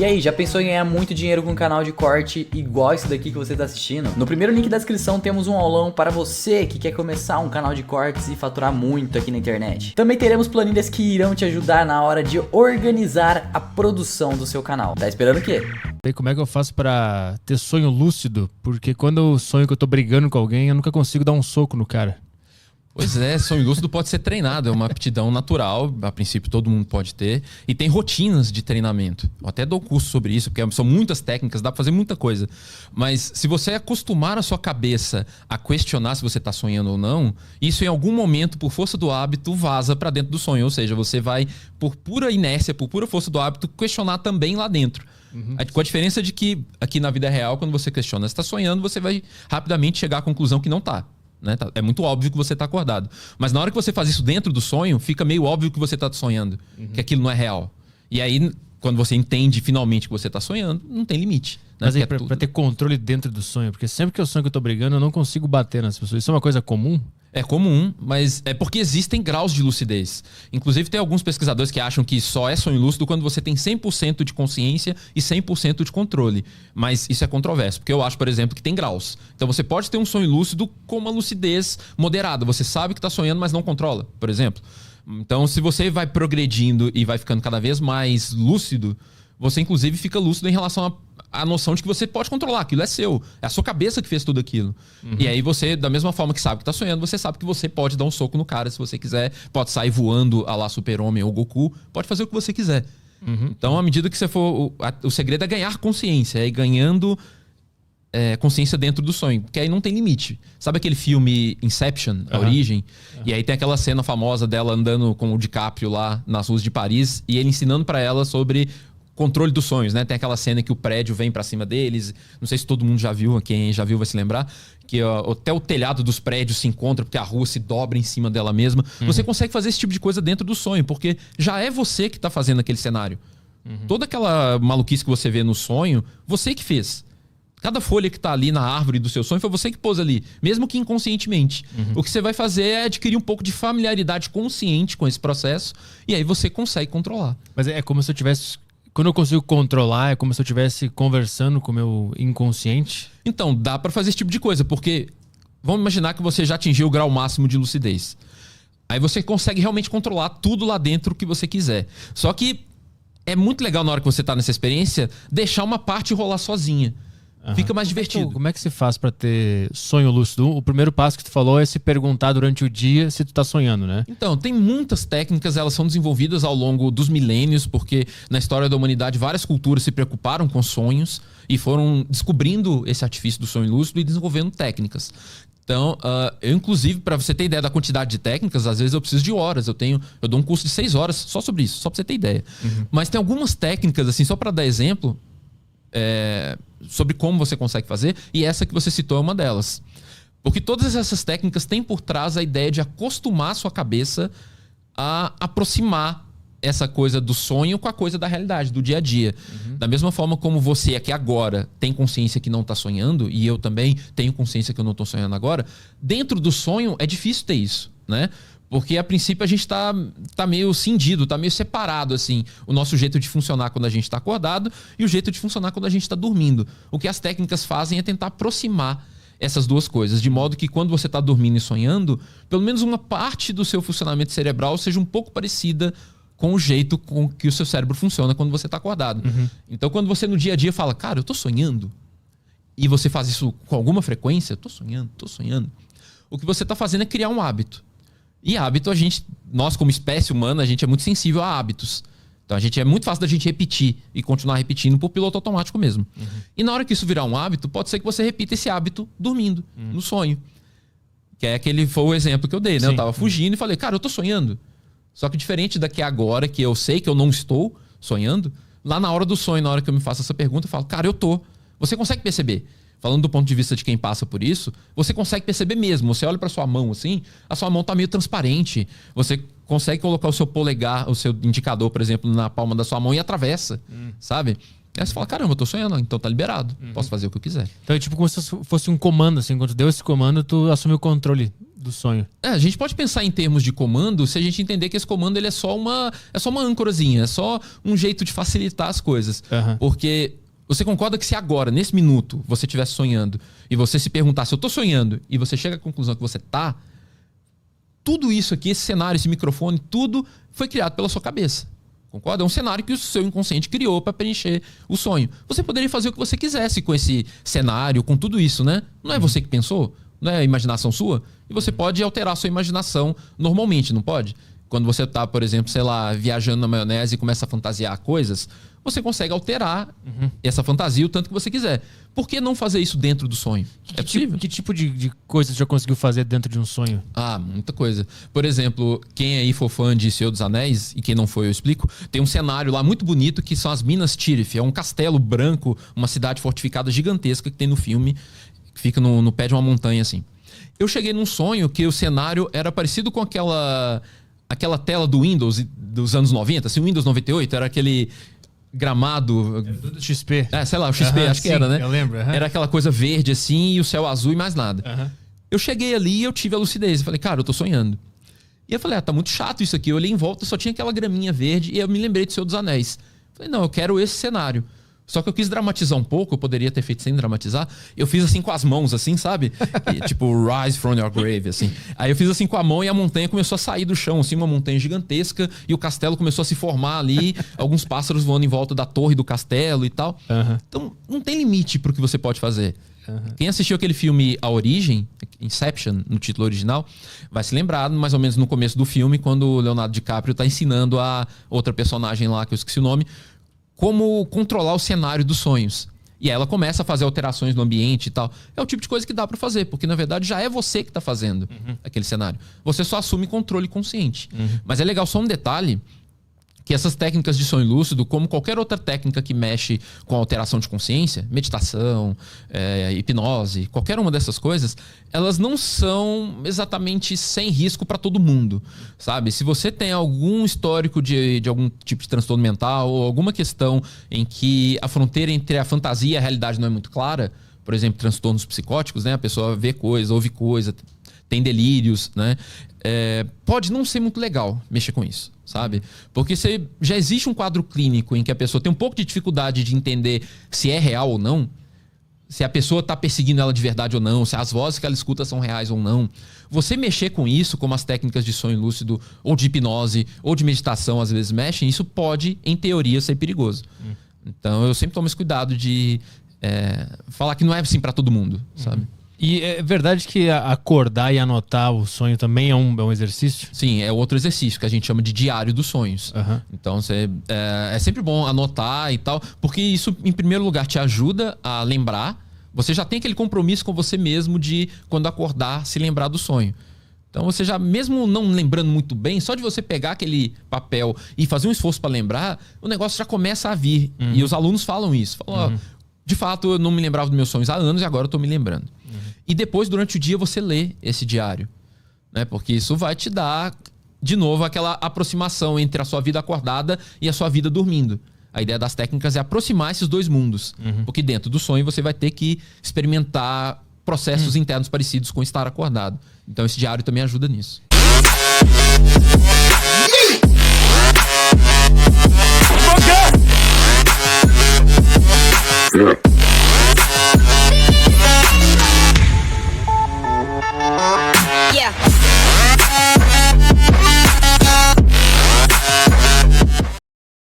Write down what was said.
E aí, já pensou em ganhar muito dinheiro com um canal de corte igual esse daqui que você está assistindo? No primeiro link da descrição temos um aulão para você que quer começar um canal de cortes e faturar muito aqui na internet. Também teremos planilhas que irão te ajudar na hora de organizar a produção do seu canal. Tá esperando o quê? E como é que eu faço pra ter sonho lúcido? Porque quando eu sonho que eu tô brigando com alguém, eu nunca consigo dar um soco no cara. Pois é, sonho lúcido pode ser treinado, é uma aptidão natural, a princípio todo mundo pode ter, e tem rotinas de treinamento. Eu até dou curso sobre isso, porque são muitas técnicas, dá pra fazer muita coisa. Mas se você acostumar a sua cabeça a questionar se você tá sonhando ou não, isso em algum momento, por força do hábito, vaza pra dentro do sonho. Ou seja, você vai, por pura inércia, por pura força do hábito, questionar também lá dentro. Com a diferença de que aqui na vida real, quando você questiona se tá sonhando, você vai rapidamente chegar à conclusão que não tá. Né? É muito óbvio que você está acordado. Mas na hora que você faz isso dentro do sonho, fica meio óbvio que você está sonhando. Que aquilo não é real. E aí, quando você entende finalmente que você está sonhando, não tem limite. Né? Mas aí, pra ter controle dentro do sonho, porque sempre que eu sonho que eu tô brigando, eu não consigo bater nas pessoas. Isso é uma coisa comum? É comum, mas é porque existem graus de lucidez. Inclusive, tem alguns pesquisadores que acham que só é sonho lúcido quando você tem 100% de consciência e 100% de controle. Mas isso é controverso, porque eu acho, por exemplo, que tem graus. Então, você pode ter um sonho lúcido com uma lucidez moderada. Você sabe que está sonhando, mas não controla, por exemplo. Então, se você vai progredindo e vai ficando cada vez mais lúcido, você, inclusive, fica lúcido em relação a noção de que você pode controlar, aquilo é seu. É a sua cabeça que fez tudo aquilo. E aí você, da mesma forma que sabe que tá sonhando, você sabe que você pode dar um soco no cara se você quiser, pode sair voando a lá Super-Homem ou Goku, pode fazer o que você quiser. Então, à medida que você for... O segredo é ganhar consciência, é ir ganhando consciência dentro do sonho, porque aí não tem limite. Sabe aquele filme Inception, A Origem? E aí tem aquela cena famosa dela andando com o DiCaprio lá nas ruas de Paris e ele ensinando pra ela sobre controle dos sonhos, né? Tem aquela cena que o prédio vem pra cima deles. Não sei se todo mundo já viu, quem já viu vai se lembrar. Que até o telhado dos prédios se encontra porque a rua se dobra em cima dela mesma. Você consegue fazer esse tipo de coisa dentro do sonho, porque já é você que tá fazendo aquele cenário. Toda aquela maluquice que você vê no sonho, você que fez. Cada folha que tá ali na árvore do seu sonho foi você que pôs ali, mesmo que inconscientemente. O que você vai fazer é adquirir um pouco de familiaridade consciente com esse processo e aí você consegue controlar. Mas é como se eu tivesse... Quando eu consigo controlar, é como se eu estivesse conversando com o meu inconsciente? Então, dá pra fazer esse tipo de coisa, porque vamos imaginar que você já atingiu o grau máximo de lucidez. Aí você consegue realmente controlar tudo lá dentro que você quiser. Só que é muito legal na hora que você tá nessa experiência, deixar uma parte rolar sozinha. Fica mais divertido. Como é que se faz pra ter sonho lúcido? O primeiro passo que tu falou é se perguntar durante o dia se tu tá sonhando, né? Então, tem muitas técnicas, elas são desenvolvidas ao longo dos milênios, porque na história da humanidade várias culturas se preocuparam com sonhos e foram descobrindo esse artifício do sonho lúcido e desenvolvendo técnicas. Então, eu inclusive, para você ter ideia da quantidade de técnicas, às vezes eu preciso de horas. Eu dou um curso de 6 horas só sobre isso, só pra você ter ideia. Mas tem algumas técnicas, assim, só para dar exemplo, sobre como você consegue fazer, e essa que você citou é uma delas. Porque todas essas técnicas têm por trás a ideia de acostumar a sua cabeça a aproximar essa coisa do sonho com a coisa da realidade, do dia a dia. Da mesma forma como você aqui agora tem consciência que não está sonhando, e eu também tenho consciência que eu não estou sonhando agora, dentro do sonho é difícil ter isso, né? Porque, a princípio, a gente tá meio cindido, tá meio separado, assim, o nosso jeito de funcionar quando a gente tá acordado e o jeito de funcionar quando a gente tá dormindo. O que as técnicas fazem é tentar aproximar essas duas coisas, de modo que quando você tá dormindo e sonhando, pelo menos uma parte do seu funcionamento cerebral seja um pouco parecida com o jeito com que o seu cérebro funciona quando você tá acordado. Então, quando você no dia a dia fala, cara, eu tô sonhando, e você faz isso com alguma frequência, tô sonhando, o que você tá fazendo é criar um hábito. E hábito, nós como espécie humana, a gente é muito sensível a hábitos. Então é muito fácil da gente repetir e continuar repetindo por piloto automático mesmo. E na hora que isso virar um hábito, pode ser que você repita esse hábito dormindo, no sonho. Que é foi o exemplo que eu dei, né? Eu tava fugindo e falei, cara, eu tô sonhando. Só que diferente daqui agora, que eu sei que eu não estou sonhando, lá na hora do sonho, na hora que eu me faço essa pergunta, eu falo, cara, eu tô. Você consegue perceber? Falando do ponto de vista de quem passa por isso, você consegue perceber mesmo. Você olha pra sua mão assim, a sua mão tá meio transparente. Você consegue colocar o seu polegar, o seu indicador, por exemplo, na palma da sua mão e atravessa, sabe? Aí você fala, caramba, eu tô sonhando, então tá liberado. Posso fazer o que eu quiser. Então é tipo como se fosse um comando, assim. Quando tu deu esse comando, tu assumiu o controle do sonho. A gente pode pensar em termos de comando se a gente entender que esse comando ele é só uma âncorazinha, é só um jeito de facilitar as coisas. Aham. Porque você concorda que se agora, nesse minuto, você estivesse sonhando e você se perguntar se eu tô sonhando e você chega à conclusão que você tá, tudo isso aqui, esse cenário, esse microfone, tudo foi criado pela sua cabeça. Concorda? É um cenário que o seu inconsciente criou para preencher o sonho. Você poderia fazer o que você quisesse com esse cenário, com tudo isso, né? Não é você que pensou? Não é a imaginação sua? E você pode alterar a sua imaginação normalmente, não pode? Quando você tá, por exemplo, sei lá, viajando na maionese e começa a fantasiar coisas, você consegue alterar essa fantasia o tanto que você quiser. Por que não fazer isso dentro do sonho? É possível? Que tipo de coisa você já conseguiu fazer dentro de um sonho? Ah, muita coisa. Por exemplo, quem aí for fã de Senhor dos Anéis, e quem não foi eu explico, tem um cenário lá muito bonito que são as Minas Tirith. É um castelo branco, uma cidade fortificada gigantesca que tem no filme, que fica no pé de uma montanha assim. Eu cheguei num sonho que o cenário era parecido com aquela tela do Windows dos anos 90, assim, o Windows 98, era aquele gramado... XP. sei lá, o XP, acho que era, né? Eu lembro. Era aquela coisa verde assim, e o céu azul e mais nada. Eu cheguei ali e eu tive a lucidez. Eu falei, cara, eu tô sonhando. E eu falei, tá muito chato isso aqui. Eu olhei em volta, só tinha aquela graminha verde, e eu me lembrei do Senhor dos Anéis. Falei, não, eu quero esse cenário. Só que eu quis dramatizar um pouco, eu poderia ter feito sem dramatizar. Eu fiz assim com as mãos, assim, sabe? E, tipo, rise from your grave, assim. Aí eu fiz assim com a mão e a montanha começou a sair do chão, assim, uma montanha gigantesca. E o castelo começou a se formar ali. Alguns pássaros voando em volta da torre do castelo e tal. Então, não tem limite pro que você pode fazer. Quem assistiu aquele filme A Origem, Inception, no título original, vai se lembrar mais ou menos no começo do filme, quando o Leonardo DiCaprio tá ensinando a outra personagem lá, que eu esqueci o nome, como controlar o cenário dos sonhos. E aí ela começa a fazer alterações no ambiente e tal. É o tipo de coisa que dá pra fazer, porque na verdade já é você que tá fazendo aquele cenário. Você só assume controle consciente. Mas é legal só um detalhe, que essas técnicas de sonho lúcido, como qualquer outra técnica que mexe com alteração de consciência, meditação, hipnose, qualquer uma dessas coisas, elas não são exatamente sem risco para todo mundo, sabe? Se você tem algum histórico de algum tipo de transtorno mental ou alguma questão em que a fronteira entre a fantasia e a realidade não é muito clara, por exemplo, transtornos psicóticos, né? A pessoa vê coisa, ouve coisa, tem delírios, né? Pode não ser muito legal mexer com isso, sabe? Porque já existe um quadro clínico em que a pessoa tem um pouco de dificuldade de entender se é real ou não, se a pessoa está perseguindo ela de verdade ou não, se as vozes que ela escuta são reais ou não. Você mexer com isso, como as técnicas de sonho lúcido, ou de hipnose, ou de meditação às vezes mexem, isso pode, em teoria, ser perigoso. Então eu sempre tomo esse cuidado de falar que não é assim para todo mundo, sabe? E é verdade que acordar e anotar o sonho também é um exercício? Sim, é outro exercício que a gente chama de diário dos sonhos. Então é sempre bom anotar e tal, porque isso, em primeiro lugar, te ajuda a lembrar. Você já tem aquele compromisso com você mesmo de, quando acordar, se lembrar do sonho. Então você já, mesmo não lembrando muito bem, só de você pegar aquele papel e fazer um esforço para lembrar, o negócio já começa a vir. E os alunos falam isso. Falam, de fato, eu não me lembrava dos meus sonhos há anos e agora eu tô me lembrando. E depois, durante o dia, você lê esse diário, né? Porque isso vai te dar, de novo, aquela aproximação entre a sua vida acordada e a sua vida dormindo. A ideia das técnicas é aproximar esses dois mundos. Porque dentro do sonho você vai ter que experimentar processos internos parecidos com estar acordado. Então esse diário também ajuda nisso. Yeah.